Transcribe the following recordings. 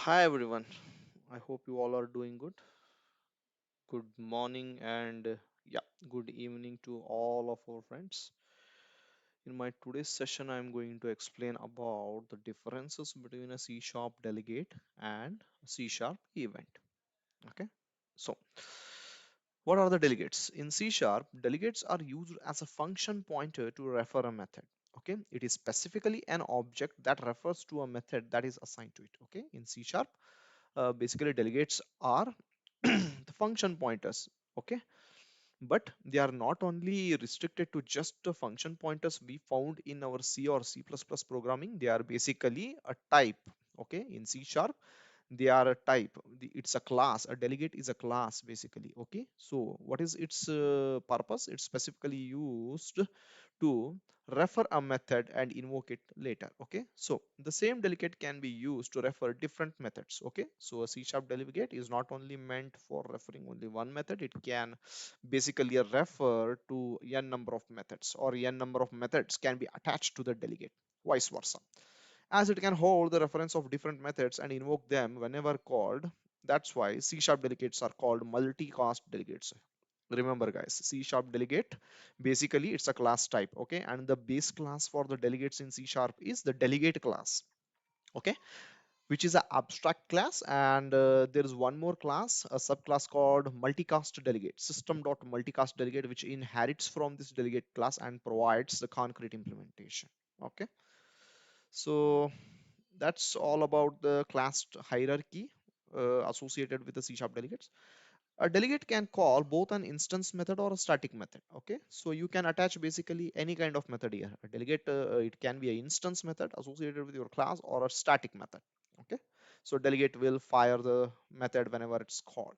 Hi everyone. I hope you all are doing good. Good morning and good evening to all of our friends. In my today's session, I'm going to explain about the differences between a C sharp delegate and a C sharp event. Okay. So, what are the delegates? In C sharp, delegates are used as a function pointer to refer a method. Okay. It is specifically an object that refers to a method that is assigned to it. Okay. In C sharp, basically delegates are the function pointers. Okay, but they are not only restricted to just the function pointers we found in our C or C++ programming. They are basically a type. Okay, in C sharp they are a type. It's a class. A delegate is a class basically. Okay, so what is its purpose? It's specifically used to refer a method and invoke it later. Okay, so the same delegate can be used to refer different methods. Okay, so a C sharp delegate is not only meant for referring only one method, it can basically refer to n number of methods, or n number of methods can be attached to the delegate, vice versa, as it can hold the reference of different methods and invoke them whenever called. That's why C sharp delegates are called multicast delegates. Remember guys, C sharp delegate, basically it's a class type. Okay, and the base class for the delegates in C sharp is the delegate class. Okay, which is an abstract class, and there is one more class, a subclass called multicast delegate, system.multicast delegate, which inherits from this delegate class and provides the concrete implementation. Okay, so that's all about the class hierarchy associated with the C sharp delegates. A delegate can call both an instance method or a static method. Okay, so you can attach basically any kind of method here. A delegate, it can be an instance method associated with your class or a static method. Okay, so delegate will fire the method whenever it's called.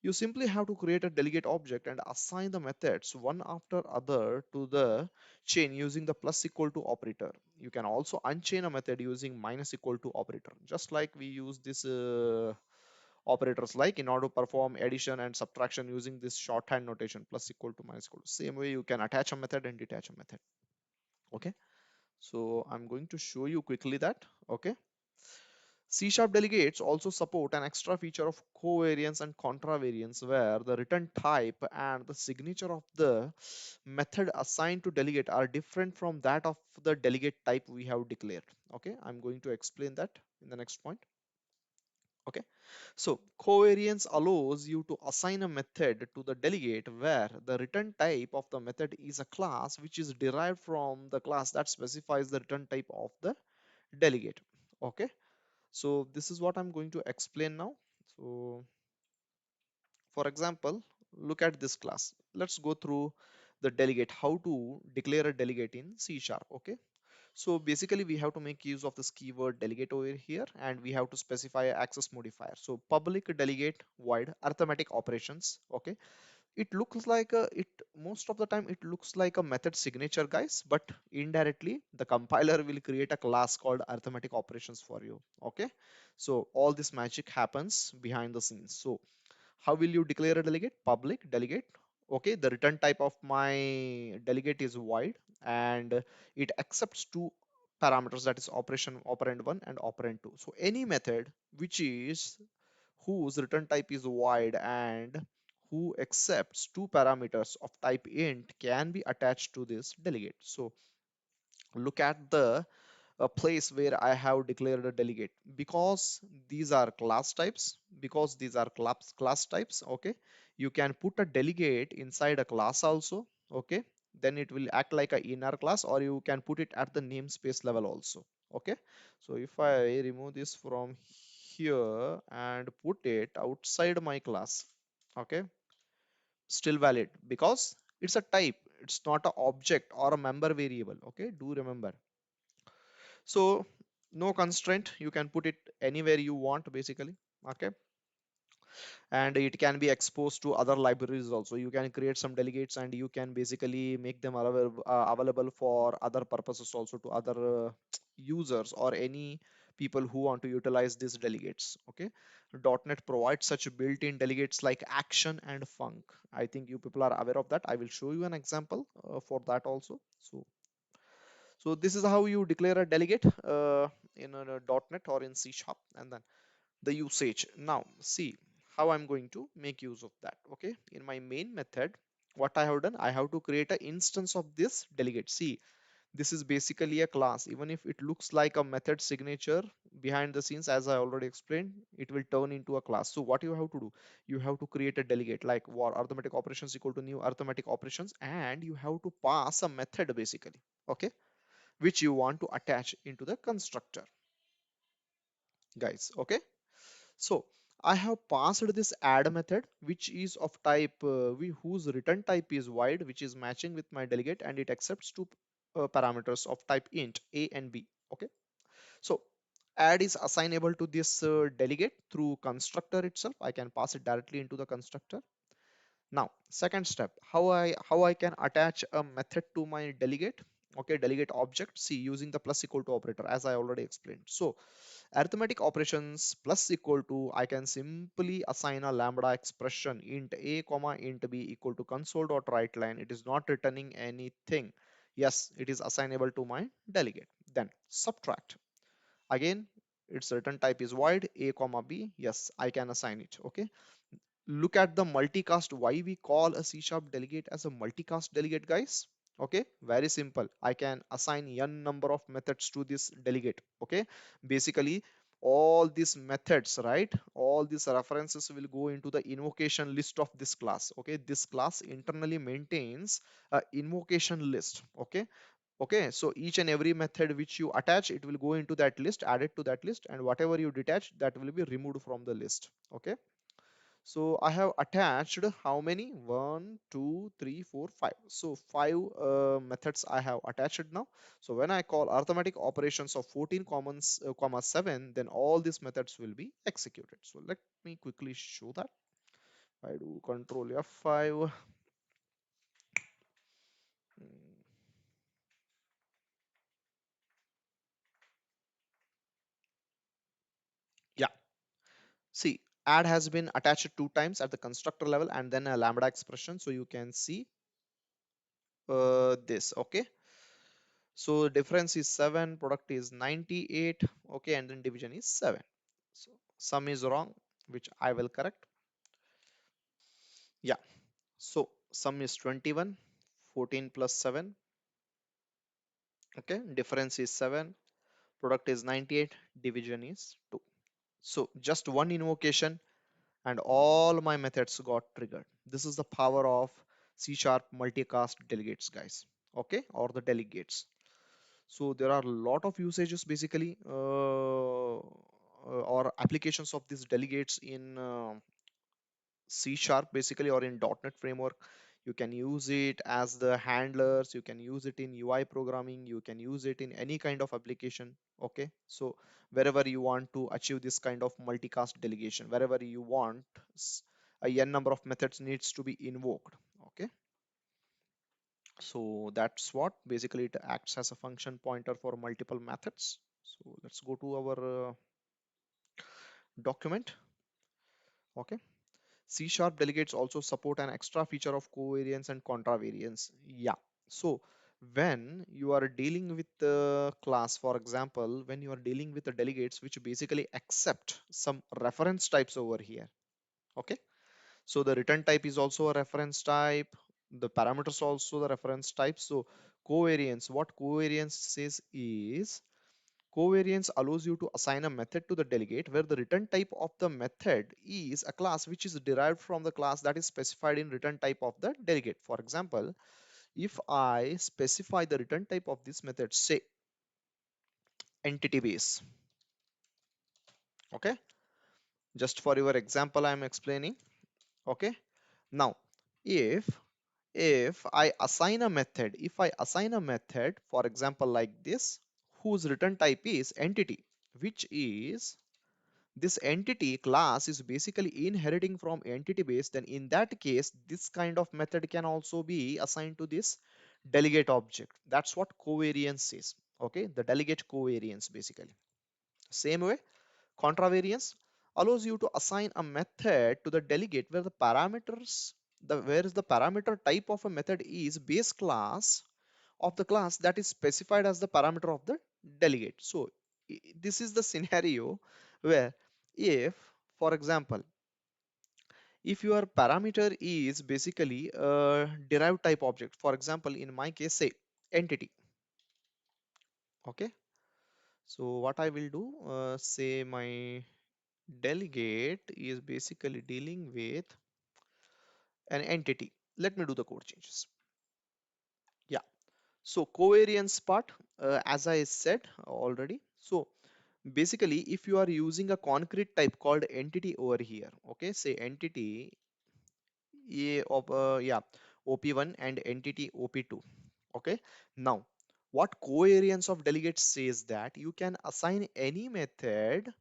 You simply have to create a delegate object and assign the methods one after other to the chain using the plus equal to operator. You can also unchain a method using minus equal to operator, just like we use this operators, like in order to perform addition and subtraction using this shorthand notation, plus equal to minus equal to. Same way you can attach a method and detach a method. Okay, so I'm going to show you quickly that. Okay, C sharp delegates also support an extra feature of covariance and contravariance, where the return type and the signature of the method assigned to delegate are different from that of the delegate type we have declared. Okay, I'm going to explain that in the next point. Okay, so covariance allows you to assign a method to the delegate where the return type of the method is a class which is derived from the class that specifies the return type of the delegate. Okay, so this is what I'm going to explain now. So for example, look at this class. Let's go through the delegate, how to declare a delegate in C sharp. Okay, so basically we have to make use of this keyword delegate over here, and we have to specify access modifier. So public delegate void arithmetic operations. Okay, it looks like it most of the time it looks like a method signature guys, but indirectly the compiler will create a class called arithmetic operations for you. Okay, so all this magic happens behind the scenes. So how will you declare a delegate? Public delegate. Okay, the return type of my delegate is void, and it accepts two parameters, that is operation operand 1 and operand 2. So any method which is whose return type is void and who accepts two parameters of type int can be attached to this delegate. So look at the a place where I have declared a delegate, because these are class types, class types. Okay, you can put a delegate inside a class also. Okay, then it will act like a inner class, or you can put it at the namespace level also. Okay, so if I remove this from here and put it outside my class, okay, still valid because it's a type, it's not an object or a member variable. Okay, do remember. So no constraint, you can put it anywhere you want basically. Okay, and it can be exposed to other libraries also. You can create some delegates and you can basically make them available for other purposes also, to other users or any people who want to utilize these delegates. Okay, .NET provides such built-in delegates like action and func. I think you people are aware of that. I will show you an example for that also. So this is how you declare a delegate in a .NET or in C sharp. And then the usage. Now see how I'm going to make use of that. Okay, in my main method, what I have done, I have to create an instance of this delegate. See, this is basically a class. Even if it looks like a method signature, behind the scenes, as I already explained, it will turn into a class. So what you have to do, you have to create a delegate like war arithmetic operations equal to new arithmetic operations, and you have to pass a method basically, okay, which you want to attach into the constructor, guys. Okay, so I have passed this add method, which is of type whose return type is void, which is matching with my delegate, and it accepts two parameters of type int a and b. Okay, so add is assignable to this delegate through constructor itself. I can pass it directly into the constructor. Now, second step, how I can attach a method to my delegate. Okay, delegate object. See, using the plus equal to operator, as I already explained. So arithmetic operations plus equal to, I can simply assign a lambda expression int a comma int b equal to console dot write line. It is not returning anything. Yes, it is assignable to my delegate. Then subtract. Again, its return type is void a comma b. Yes, I can assign it. Okay, look at the multicast. Why we call a C sharp delegate as a multicast delegate, guys? Okay, very simple. I can assign n number of methods to this delegate. Okay, basically all these methods, right, all these references will go into the invocation list of this class. Okay, this class internally maintains a invocation list. Okay, okay, so each and every method which you attach, it will go into that list, add it to that list, and whatever you detach, that will be removed from the list. Okay, so I have attached how many? One, two, three, four, five. So five methods I have attached now. So when I call arithmetic operations of 14 comma 7, then all these methods will be executed. So let me quickly show that. I do control F5. Mm, yeah, see, add has been attached two times at the constructor level and then a lambda expression. So you can see this. Okay, so difference is 7, product is 98. Okay, and then division is 7. So sum is wrong, which I will correct. Yeah, so sum is 21, 14 plus 7. Okay, difference is 7, product is 98, division is 2. So just one invocation and all my methods got triggered. This is the power of C sharp multicast delegates, guys. Okay, or the delegates. So there are a lot of usages basically, or applications of these delegates in C sharp basically, or in .NET framework. You can use it as the handlers, you can use it in UI programming, you can use it in any kind of application. Okay, so wherever you want to achieve this kind of multicast delegation, wherever you want a n number of methods needs to be invoked. Okay, so that's what basically it acts as a function pointer for multiple methods. So let's go to our document. Okay, C sharp delegates also support an extra feature of covariance and contravariance. Yeah, so when you are dealing with the class, for example, when you are dealing with the delegates which basically accept some reference types over here. Okay, so the return type is also a reference type, the parameters also the reference type. So covariance, what covariance says is, covariance allows you to assign a method to the delegate where the return type of the method is a class which is derived from the class that is specified in return type of the delegate. For example, if I specify the return type of this method, say entity base. Okay, just for your example I am explaining. Okay, now if I assign a method, if I assign a method, for example, like this, whose return type is entity, which is this entity class is basically inheriting from entity base, then in that case this kind of method can also be assigned to this delegate object. That's what covariance is. Okay, the delegate covariance basically. Same way, contravariance allows you to assign a method to the delegate where the parameters, the where is the parameter type of a method is base class of the class that is specified as the parameter of the delegate. So this is the scenario where If, for example, if your parameter is basically a derived type object, for example, in my case, say entity. Okay, so what I will do, say my delegate is basically dealing with an entity. Let me do the code changes. Yeah, so covariance part, as I said already. So basically, if you are using a concrete type called entity over here, okay, say entity yeah, op1 and entity op2. Okay, now what covariance of delegates says that you can assign any method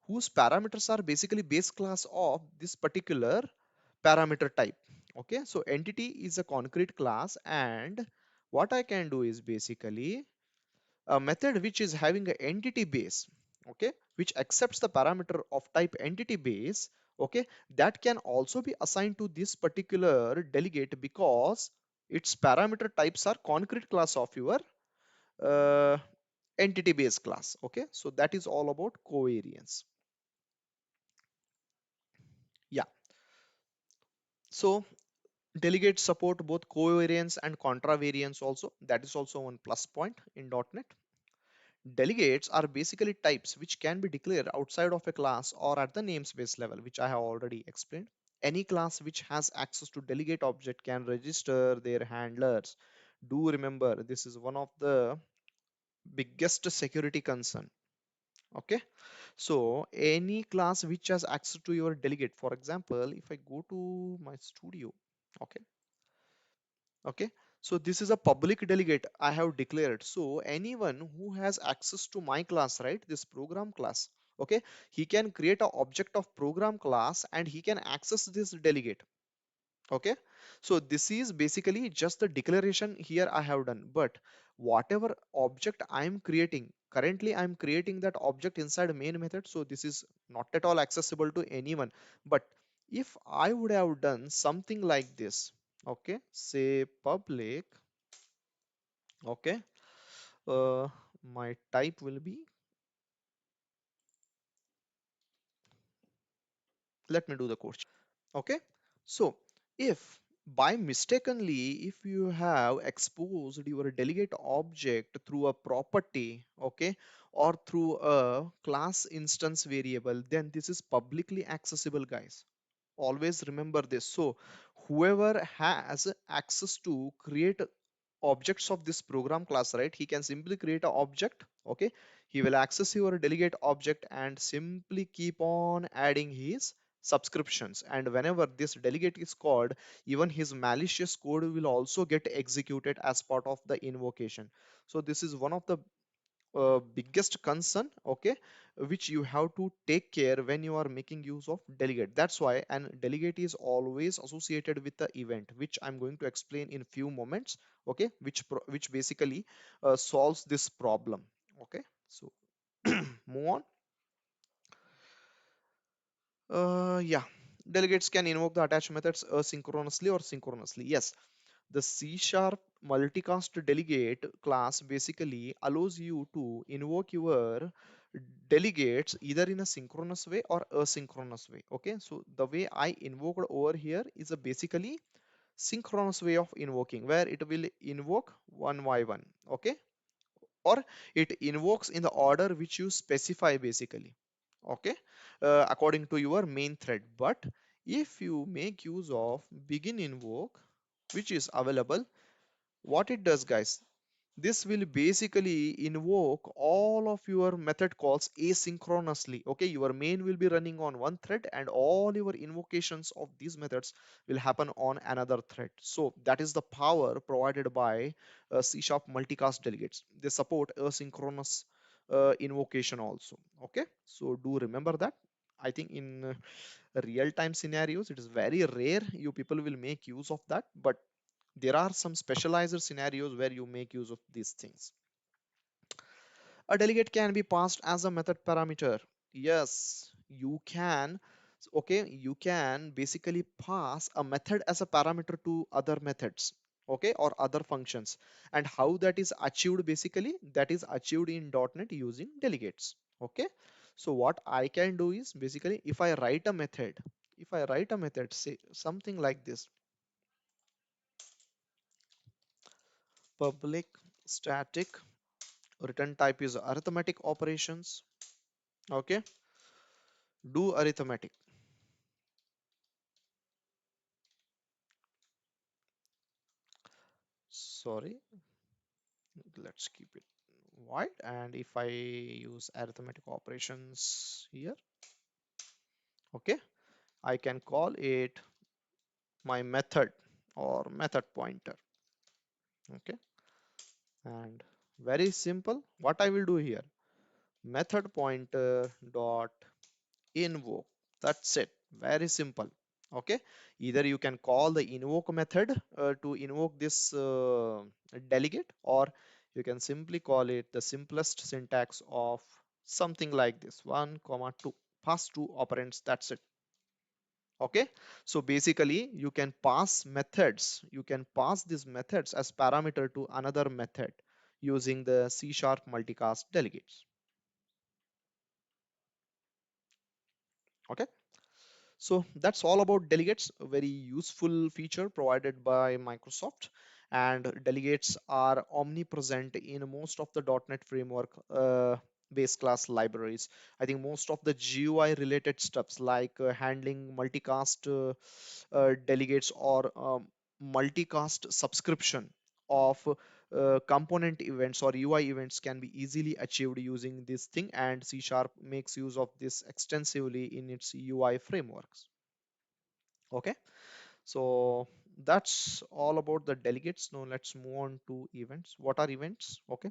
whose parameters are basically base class of this particular parameter type. Okay, so entity is a concrete class, and what I can do is basically a method which is having an entity base, okay, which accepts the parameter of type entity base, okay, that can also be assigned to this particular delegate because its parameter types are concrete class of your uh, entity base class. Okay, so that is all about covariance. Yeah, so delegates support both covariance and contravariance also. That is also one plus point in .NET. Delegates are basically types which can be declared outside of a class or at the namespace level, which I have already explained. Any class which has access to delegate object can register their handlers. Do remember, this is one of the biggest security concern. Okay, so any class which has access to your delegate, for example, if I go to my studio, okay, okay, so this is a public delegate I have declared. So anyone who has access to my class, right, this program class, okay, he can create an object of program class and he can access this delegate. Okay, so this is basically just the declaration here I have done, but whatever object I am creating, currently I am creating that object inside main method, so this is not at all accessible to anyone. But if I would have done something like this, okay, say public, okay, my type will be, let me do the code. Okay, so if by mistakenly if you have exposed your delegate object through a property, okay, or through a class instance variable, then this is publicly accessible, guys. Always remember this. So whoever has access to create objects of this program class, right, he can simply create an object, okay, he will access your delegate object and simply keep on adding his subscriptions, and whenever this delegate is called, even his malicious code will also get executed as part of the invocation. So this is one of the biggest concern, okay, which you have to take care when you are making use of delegate. That's why an delegate is always associated with the event, which I'm going to explain in few moments, okay, which basically solves this problem. Okay, so move on. Yeah, delegates can invoke the attached methods asynchronously or synchronously. Yes, the C sharp multicast delegate class basically allows you to invoke your delegates either in a synchronous way or asynchronous way. Okay, so the way I invoked over here is a basically synchronous way of invoking where it will invoke one by one. Okay, or it invokes in the order which you specify basically, okay, according to your main thread. But if you make use of begin invoke, which is available, what it does, guys, this will basically invoke all of your method calls asynchronously. Okay, your main will be running on one thread and all your invocations of these methods will happen on another thread. So that is the power provided by C sharp multicast delegates. They support asynchronous invocation also. Okay, so do remember that. I think in real time scenarios it is very rare you people will make use of that, but there are some specialized scenarios where you make use of these things. A delegate can be passed as a method parameter. Yes, you can. Okay, you can basically pass a method as a parameter to other methods, okay, or other functions. And how that is achieved, basically that is achieved in .NET using delegates. Okay, So what I can do is basically if I write a method, say something like this, public static return type is arithmetic operations. Okay, do arithmetic. Sorry, let's keep it wide. And if I use arithmetic operations here, okay, I can call it my method or method pointer. Okay, and very simple. What I will do here, method pointer dot invoke. That's it. Very simple. Okay, either you can call the invoke method to invoke this delegate, or you can simply call it the simplest syntax of something like this, 1 comma 2, pass two operands. That's it. Okay, so basically you can pass methods, you can pass these methods as parameter to another method using the C sharp multicast delegates. Okay, so that's all about delegates, a very useful feature provided by Microsoft. And delegates are omnipresent in most of the .NET framework base class libraries. I think most of the GUI related stuffs like handling multicast delegates or multicast subscription of component events or UI events can be easily achieved using this thing, and C Sharp makes use of this extensively in its UI frameworks. Okay, so that's all about the delegates. Now let's move on to events. What are events? Okay,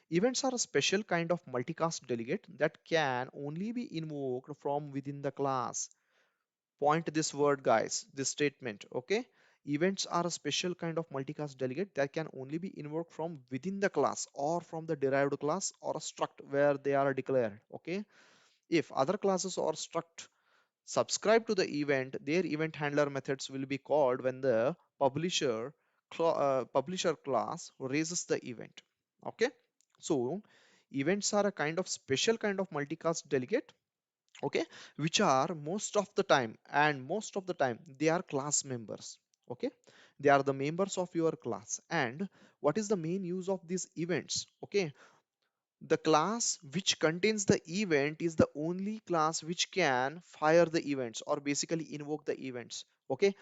events are a special kind of multicast delegate that can only be invoked from within the class. Point this word, guys, this statement. Okay, events are a special kind of multicast delegate that can only be invoked from within the class or from the derived class or a struct where they are declared. Okay, if other classes or struct subscribe to the event, their event handler methods will be called when the publisher class raises the event. Okay, so events are a kind of special kind of multicast delegate, okay, which are most of the time they are class members. Okay, they are the members of your class. And what is the main use of these events? Okay, the class which contains the event is the only class which can fire the events or basically invoke the events. Okay,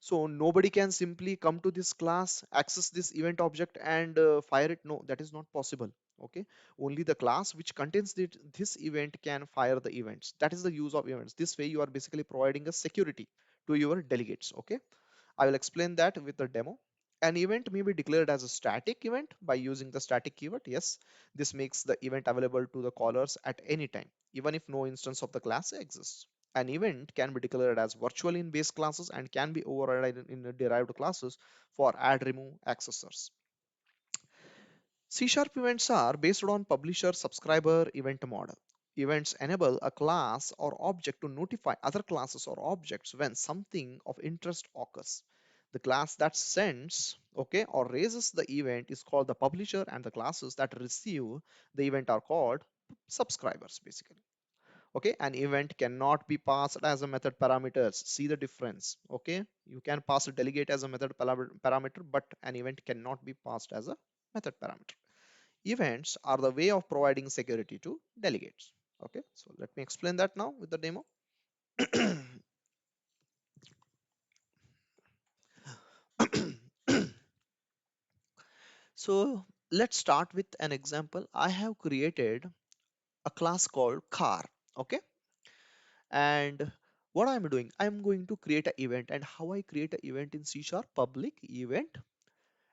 so nobody can simply come to this class, access this event object and fire it. No, that is not possible. Okay, only the class which contains this event can fire the events. That is the use of events. This way you are basically providing a security to your delegates. Okay, I will explain that with the demo. An event may be declared as a static event by using the static keyword. Yes, this makes the event available to the callers at any time, even if no instance of the class exists. An event can be declared as virtual in base classes and can be overridden in the derived classes for add remove accessors. C Sharp events are based on publisher subscriber event model. Events enable a class or object to notify other classes or objects when something of interest occurs. The class that sends, okay, or raises the event is called the publisher, and the classes that receive the event are called subscribers basically. Okay, an event cannot be passed as a method parameters. See the difference. Okay, you can pass a delegate as a method parameter, but an event cannot be passed as a method parameter. Events are the way of providing security to delegates. Okay, so let me explain that now with the demo. So let's start with an example. I have created a class called car. Okay, and what I'm doing, I'm going to create an event. And how I create an event in C sharp? Public event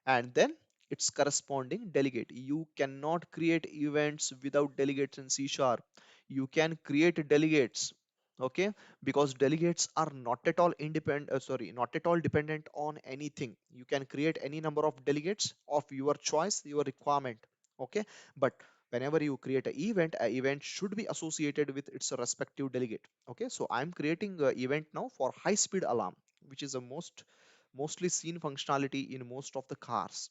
and then its corresponding delegate. You cannot create events without delegates in C sharp. You can create delegates, okay, because delegates are not at all independent, not at all dependent on anything. You can create any number of delegates of your choice, your requirement, okay, but whenever you create an event should be associated with its respective delegate. Okay, so I'm creating an event now for high speed alarm, which is a mostly seen functionality in most of the cars.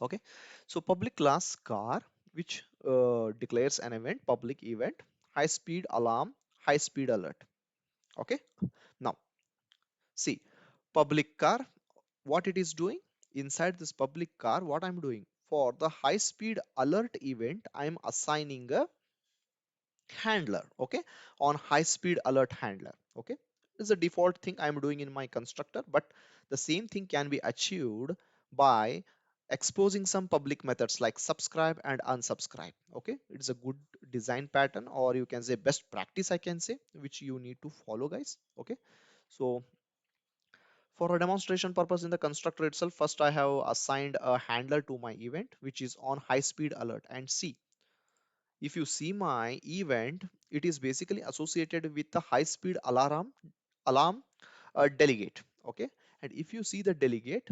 Okay, so public class car, which declares an event, public event, high speed alarm, high speed alert. Okay. Now see, public car, what it is doing inside this public car, what I'm doing for the high speed alert event, I'm assigning a handler. Okay, on high speed alert handler. Okay, it's a default thing I'm doing in my constructor, but the same thing can be achieved by exposing some public methods like subscribe and unsubscribe. Okay, it's a good design pattern, or you can say best practice, I can say, which you need to follow, guys. Okay, so for a demonstration purpose in the constructor itself, first I have assigned a handler to my event which is on high speed alert. And see, if you see my event, it is basically associated with the high speed alarm delegate. Okay, and if you see the delegate,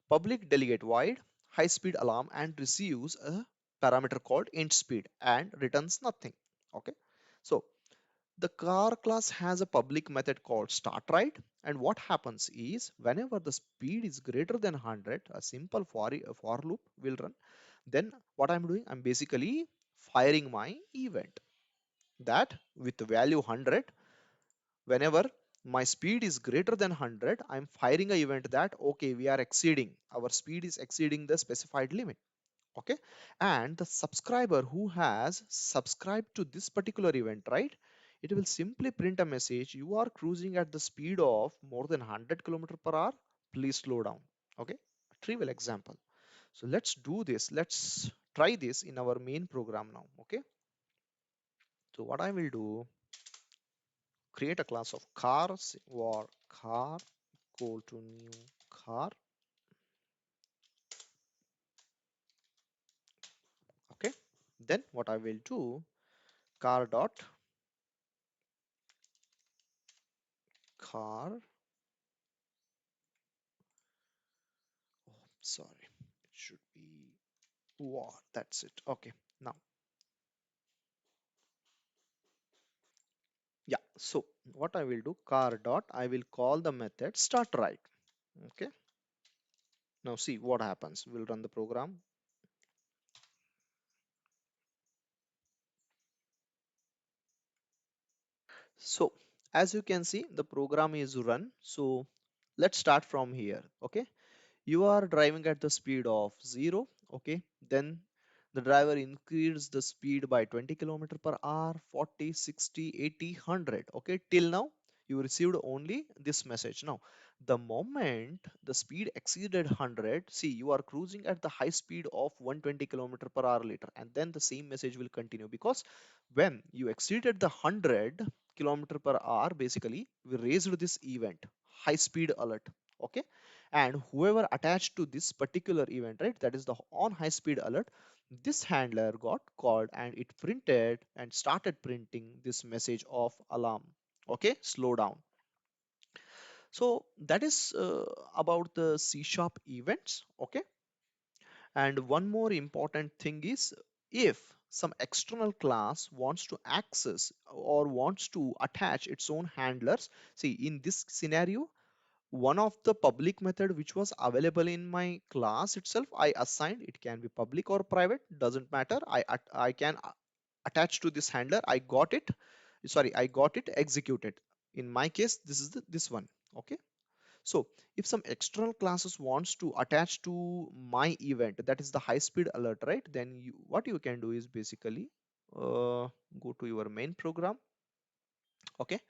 public delegate void high speed alarm, and receives a parameter called int speed and returns nothing. Okay, so the car class has a public method called start right, and what happens is whenever the speed is greater than 100, a simple for loop will run. Then what I'm doing, I'm basically firing my event that with the value 100, whenever my speed is greater than 100, I'm firing a event that okay, we are exceeding, our speed is exceeding the specified limit. Okay, and the subscriber who has subscribed to this particular event, right, it will simply print a message, you are cruising at the speed of more than 100 kilometer per hour, please slow down. Okay, a trivial example. So let's do this, let's try this in our main program now. Okay, so what I will do, create a class of cars or car, equal to new car. Okay, then what I will do, car dot car, sorry, it should be war, that's it. Okay, now yeah, so what I will do, car dot, I will call the method start right. Okay, now see what happens, we'll run the program. So as you can see, the program is run. So let's start from here. Okay, you are driving at the speed of 0. Okay, then the driver increased the speed by 20 kilometer per hour, 40, 60, 80, 100. Okay, till now you received only this message. Now the moment the speed exceeded 100, see, you are cruising at the high speed of 120 kilometer per hour later, and then the same message will continue, because when you exceeded the 100 kilometer per hour, basically we raised this event high speed alert. Okay, and whoever attached to this particular event, right, that is the on high speed alert, this handler got called and it printed and started printing this message of alarm. Okay, slow down. So that is about the C sharp events. Okay, and one more important thing is, if some external class wants to access or wants to attach its own handlers, see, in this scenario, one of the public method which was available in my class itself, I assigned, it can be public or private, doesn't matter, I can attach to this handler, I got it, sorry, I got it executed. In my case, this is this one. Okay, so if some external classes wants to attach to my event, that is the high speed alert, right, then what you can do is basically go to your main program. Okay,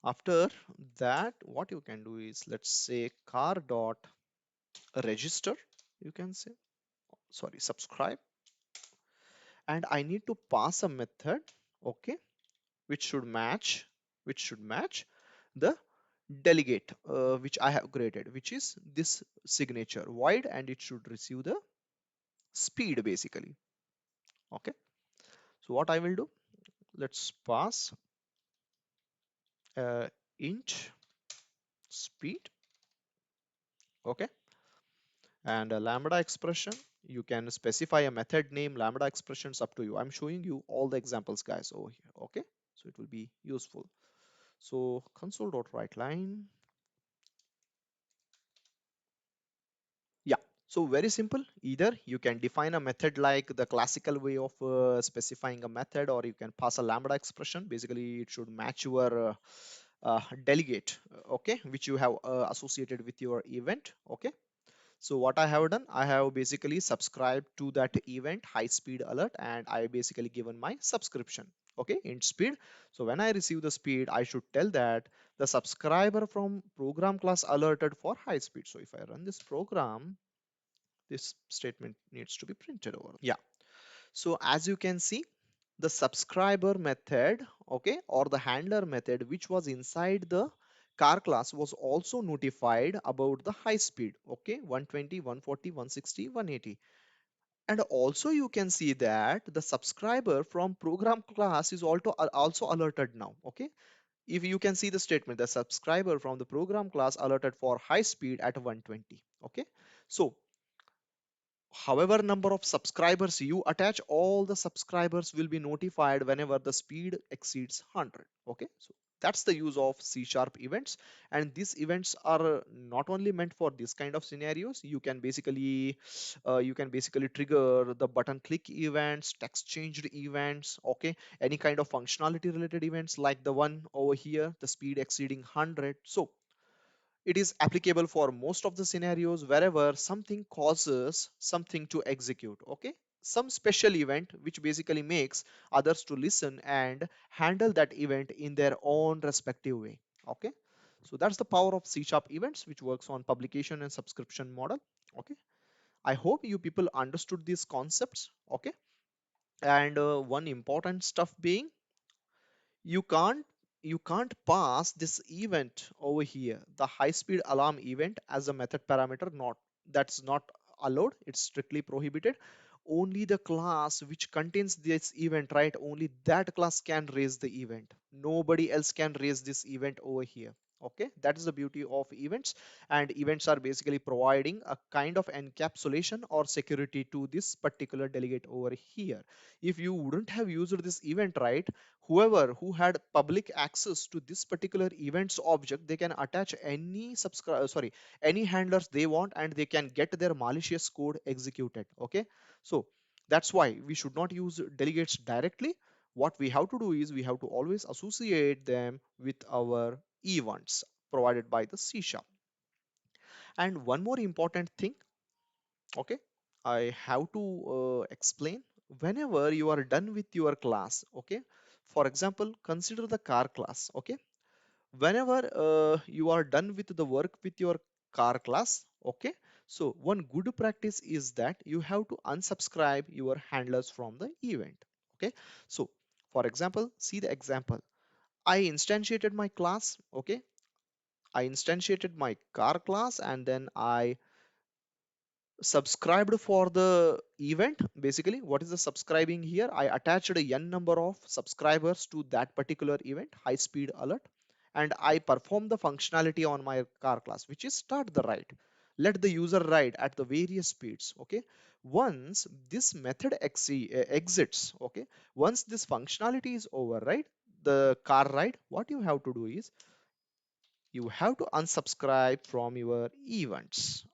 after that, what you can do is, let's say, car dot register, you can say, sorry, subscribe, and I need to pass a method. Okay, which should match, the delegate which I have created, which is this signature void, and it should receive the speed basically. Okay, so what I will do, let's pass int speed. Okay, and a lambda expression, you can specify a method name, lambda expressions, up to you. I'm showing you all the examples, guys, over here. Okay, so it will be useful. So console.writeLine, yeah, So very simple. Either you can define a method like the classical way of specifying a method, or you can pass a lambda expression. Basically, it should match your delegate, okay, which you have associated with your event. Okay. So what I have done, I have basically subscribed to that event high speed alert, and I basically given my subscription. Okay, in speed. So when I receive the speed, I should tell that the subscriber from program class alerted for high speed. So if I run this program, this statement needs to be printed over. Yeah. So as you can see, the subscriber method, okay, or the handler method, which was inside the car class, was also notified about the high speed, okay, 120, 140, 160, 180. And also you can see that the subscriber from program class is also alerted now, okay. If you can see the statement, the subscriber from the program class alerted for high speed at 120, okay. So however number of subscribers you attach, all the subscribers will be notified whenever the speed exceeds 100. Okay, so that's the use of C sharp events, and these events are not only meant for this kind of scenarios. You can basically trigger the button click events, text changed events, okay, any kind of functionality related events like the one over here, the speed exceeding 100. So it is applicable for most of the scenarios wherever something causes something to execute, okay, some special event which basically makes others to listen and handle that event in their own respective way. Okay, so that's the power of C sharp events, which works on publication and subscription model. Okay, I hope you people understood these concepts. Okay, and one important stuff being, you can't you can't pass this event over here, the high speed alarm event, as a method parameter. Not, that's not allowed, it's strictly prohibited. Only the class which contains this event, right, only that class can raise the event. Nobody else can raise this event over here. Okay, that is the beauty of events. And events are basically providing a kind of encapsulation or security to this particular delegate over here. If you wouldn't have used this event, right, whoever who had public access to this particular events object, they can attach any any handlers they want, and they can get their malicious code executed. Okay, so that's why we should not use delegates directly. What we have to do is we have to always associate them with our events provided by the C sharp. And one more important thing, okay, I have to explain. Whenever you are done with your class, okay, for example, consider the car class. Okay, whenever you are done with the work with your car class, okay, so one good practice is that you have to unsubscribe your handlers from the event. Okay, so for example, see the example. I instantiated my class. Okay, I instantiated my car class, and then I subscribed for the event. Basically, what is the subscribing here? I attached a n number of subscribers to that particular event, high speed alert, and I perform the functionality on my car class, which is start the ride, let the user ride at the various speeds. Okay, once this method exits, okay, once this functionality is over, right, the car ride, what you have to do is you have to unsubscribe from your events.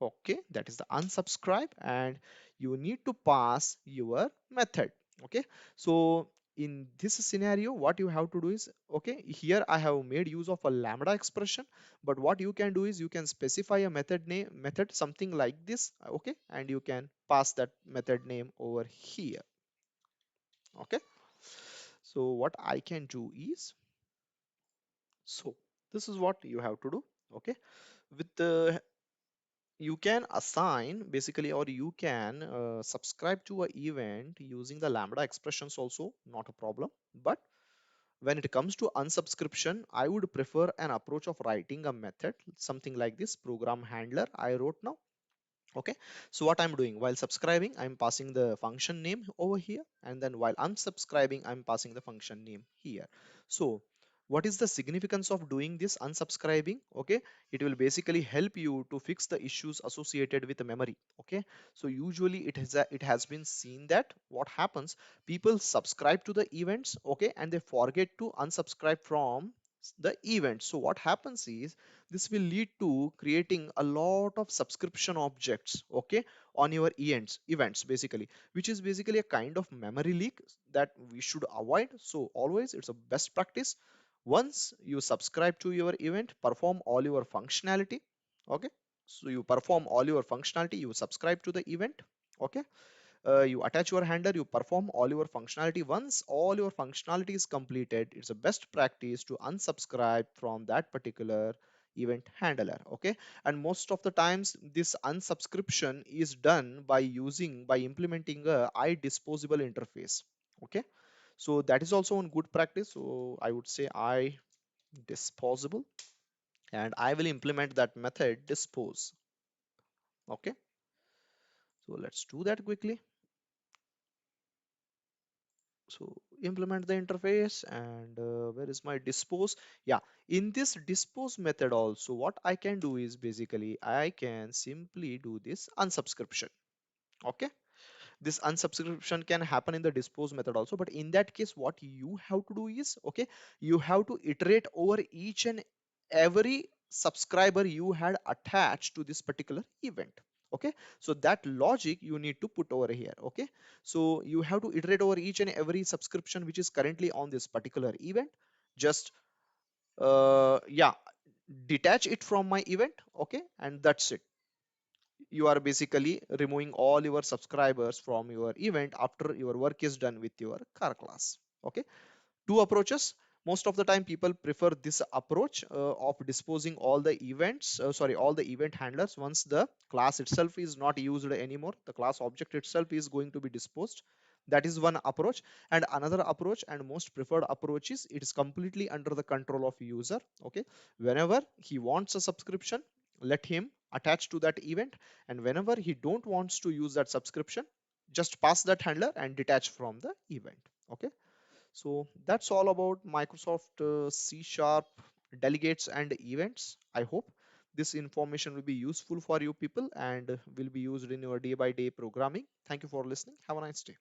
Okay, that is the unsubscribe, and you need to pass your method. Okay, so in this scenario, what you have to do is, okay, here I have made use of a lambda expression, but what you can do is you can specify a method something like this. Okay, and you can pass that method name over here. Okay, so what I can do is, so this is what you have to do. Okay, with the, you can assign basically, or you can subscribe to a event using the lambda expressions also, not a problem. But when it comes to unsubscription, I would prefer an approach of writing a method something like this program handler I wrote now. Okay, so what I'm doing, while subscribing, I'm passing the function name over here, and then while unsubscribing, I'm passing the function name here. So what is the significance of doing this unsubscribing? Okay, it will basically help you to fix the issues associated with the memory. Okay, so usually it has been seen that what happens, people subscribe to the events, okay, and they forget to unsubscribe from the event. So what happens is this will lead to creating a lot of subscription objects, okay, on your events basically, which is basically a kind of memory leak that we should avoid. So always it's a best practice. Once you subscribe to your event, perform all your functionality, okay. So you perform all your functionality, you subscribe to the event, okay. You attach your handler, you perform all your functionality. Once all your functionality is completed, it's a best practice to unsubscribe from that particular event handler, okay. And most of the times this unsubscription is done by implementing a I disposable interface, okay. So that is also one good practice. So I would say I disposable, and I will implement that method dispose, okay. So let's do that quickly. So implement the interface, and where is my dispose? Yeah, in this dispose method also what I can do is basically I can simply do this unsubscription, okay. This unsubscription can happen in the dispose method also, but in that case what you have to do is, okay, you have to iterate over each and every subscriber you had attached to this particular event, okay. So that logic you need to put over here, okay. So you have to iterate over each and every subscription which is currently on this particular event. Just yeah, detach it from my event, okay, and that's it. You are basically removing all your subscribers from your event after your work is done with your car class, okay. Two approaches. Most of the time people prefer this approach of disposing all the events, sorry, all the event handlers. Once the class itself is not used anymore, the class object itself is going to be disposed. That is one approach. And another approach, and most preferred approach, is it is completely under the control of user, okay. Whenever he wants a subscription, let him attach to that event, and whenever he don't wants to use that subscription, just pass that handler and detach from the event, okay. So that's all about Microsoft C Sharp delegates and events. I hope this information will be useful for you people and will be used in your day by day programming. Thank you for listening. Have a nice day.